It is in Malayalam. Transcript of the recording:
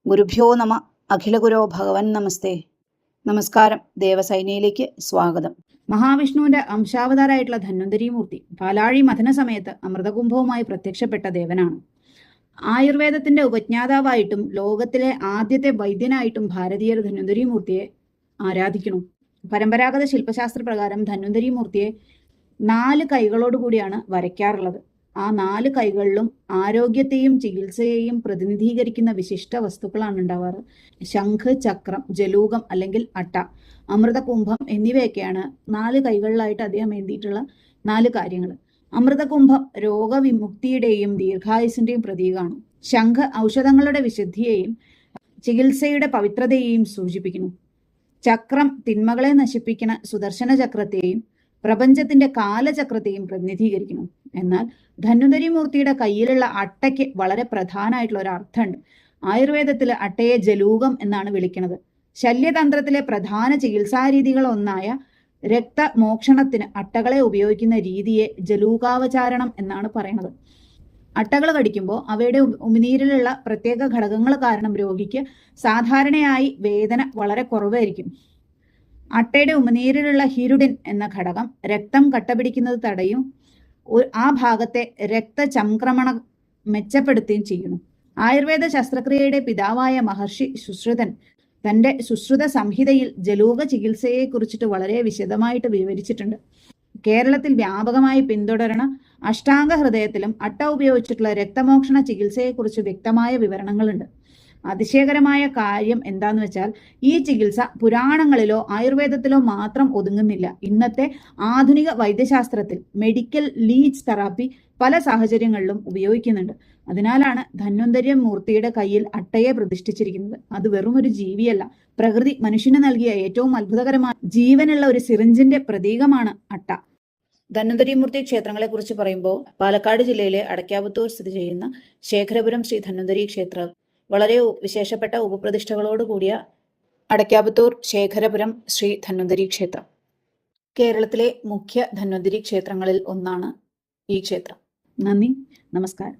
ഗുരുഭ്യോ നമ. അഖിലഗുരോ ഭഗവൻ നമസ്തേ. നമസ്കാരം. ദേവസൈനയിലേക്ക് സ്വാഗതം. മഹാവിഷ്ണുവിന്റെ അംശാവതാരായിട്ടുള്ള ധന്വന്തരി മൂർത്തി പാലാഴി മഥന സമയത്ത് അമൃതകുംഭവുമായി പ്രത്യക്ഷപ്പെട്ട ദേവനാണ്. ആയുർവേദത്തിന്റെ ഉപജ്ഞാതാവായിട്ടും ലോകത്തിലെ ആദ്യത്തെ വൈദ്യനായിട്ടും ഭാരതീയർ ധന്വന്തരി മൂർത്തിയെ ആരാധിക്കുന്നു. പരമ്പരാഗത ശില്പശാസ്ത്ര പ്രകാരം ധന്വന്തരി മൂർത്തിയെ 4 കൈകളോടുകൂടിയാണ് വരയ്ക്കാറുള്ളത്. ആ 4 കൈകളിലും ആരോഗ്യത്തെയും ചികിത്സയെയും പ്രതിനിധീകരിക്കുന്ന വിശിഷ്ട വസ്തുക്കളാണ് ഉണ്ടാവാറ്. ശംഖ്, ചക്രം, ജലൂകം അല്ലെങ്കിൽ അട്ട, അമൃതകുംഭം എന്നിവയൊക്കെയാണ് 4 കൈകളിലായിട്ട് അദ്ദേഹം എഴുതിയിട്ടുള്ള 4 കാര്യങ്ങൾ. അമൃതകുംഭം രോഗവിമുക്തിയുടെയും ദീർഘായുസിന്റെയും പ്രതീകമാണ്. ശംഖ് ഔഷധങ്ങളുടെ വിശുദ്ധിയെയും ചികിത്സയുടെ പവിത്രതയെയും സൂചിപ്പിക്കുന്നു. ചക്രം തിന്മകളെ നശിപ്പിക്കുന്ന സുദർശന ചക്രത്തെയും പ്രപഞ്ചത്തിന്റെ കാലചക്രത്തെയും പ്രതിനിധീകരിക്കുന്നു. എന്നാൽ ധന്വന്തരി മൂർത്തിയുടെ കയ്യിലുള്ള അട്ടയ്ക്ക് വളരെ പ്രധാനമായിട്ടുള്ള ഒരു അർത്ഥമുണ്ട്. ആയുർവേദത്തിൽ അട്ടയെ ജലൂകം എന്നാണ് വിളിക്കുന്നത്. ശല്യതന്ത്രത്തിലെ പ്രധാന ചികിത്സാരീതികൾ ഒന്നായ രക്തമോക്ഷണത്തിന് അട്ടകളെ ഉപയോഗിക്കുന്ന രീതിയെ ജലൂകാവചാരണം എന്നാണ് പറയുന്നത്. അട്ടകൾ കടിക്കുമ്പോൾ അവയുടെ ഉമിനീരിലുള്ള പ്രത്യേക ഘടകങ്ങൾ കാരണം രോഗിക്ക് സാധാരണയായി വേദന വളരെ കുറവായിരിക്കും. അട്ടയുടെ ഉമിനീരിലുള്ള ഹിരുഡിൻ എന്ന ഘടകം രക്തം കട്ടപിടിക്കുന്നത് തടയും ആ ഭാഗത്തെ രക്തചംക്രമണം മെച്ചപ്പെടുത്തുകയും ചെയ്യുന്നു. ആയുർവേദ ശസ്ത്രക്രിയയുടെ പിതാവായ മഹർഷി സുശ്രുതൻ തന്റെ സുശ്രുത സംഹിതയിൽ ജലൂക ചികിത്സയെ കുറിച്ചിട്ട് വളരെ വിശദമായിട്ട് വിവരിച്ചിട്ടുണ്ട്. കേരളത്തിൽ വ്യാപകമായി പിന്തുടരണ അഷ്ടാംഗ ഹൃദയത്തിലും അട്ട ഉപയോഗിച്ചിട്ടുള്ള രക്തമോക്ഷണ ചികിത്സയെക്കുറിച്ച് വ്യക്തമായ വിവരണങ്ങളുണ്ട്. അതിശയകരമായ കാര്യം എന്താന്ന് വെച്ചാൽ ഈ ചികിത്സ പുരാണങ്ങളിലോ ആയുർവേദത്തിലോ മാത്രം ഒതുങ്ങുന്നില്ല. ഇന്നത്തെ ആധുനിക വൈദ്യശാസ്ത്രത്തിൽ മെഡിക്കൽ ലീച്ച് തെറാപ്പി പല സാഹചര്യങ്ങളിലും ഉപയോഗിക്കുന്നുണ്ട്. അതിനാലാണ് ധന്വന്തരി മൂർത്തിയുടെ കയ്യിൽ അട്ടയെ പ്രതിഷ്ഠിച്ചിരിക്കുന്നത്. അത് വെറും ഒരു ജീവിയല്ല, പ്രകൃതി മനുഷ്യന് നൽകിയ ഏറ്റവും അത്ഭുതകരമായ ജീവനുള്ള ഒരു സിറിഞ്ചിന്റെ പ്രതീകമാണ് അട്ട. ധന്വന്തരി മൂർത്തി ക്ഷേത്രങ്ങളെ കുറിച്ച് പറയുമ്പോൾ പാലക്കാട് ജില്ലയിലെ അടയ്ക്കാപുത്തൂർ സ്ഥിതി ചെയ്യുന്ന ശേഖരപുരം ശ്രീ ധന്വന്തരി ക്ഷേത്രം വളരെ വിശേഷപ്പെട്ട ഉപപ്രതിഷ്ഠകളോട് കൂടിയ അടയ്ക്കാപുത്തൂർ ശേഖരപുരം ശ്രീ ധന്വന്തരി ക്ഷേത്രം കേരളത്തിലെ മുഖ്യ ധന്വന്തരി ക്ഷേത്രങ്ങളിൽ ഒന്നാണ് ഈ ക്ഷേത്രം. നന്ദി, നമസ്കാരം.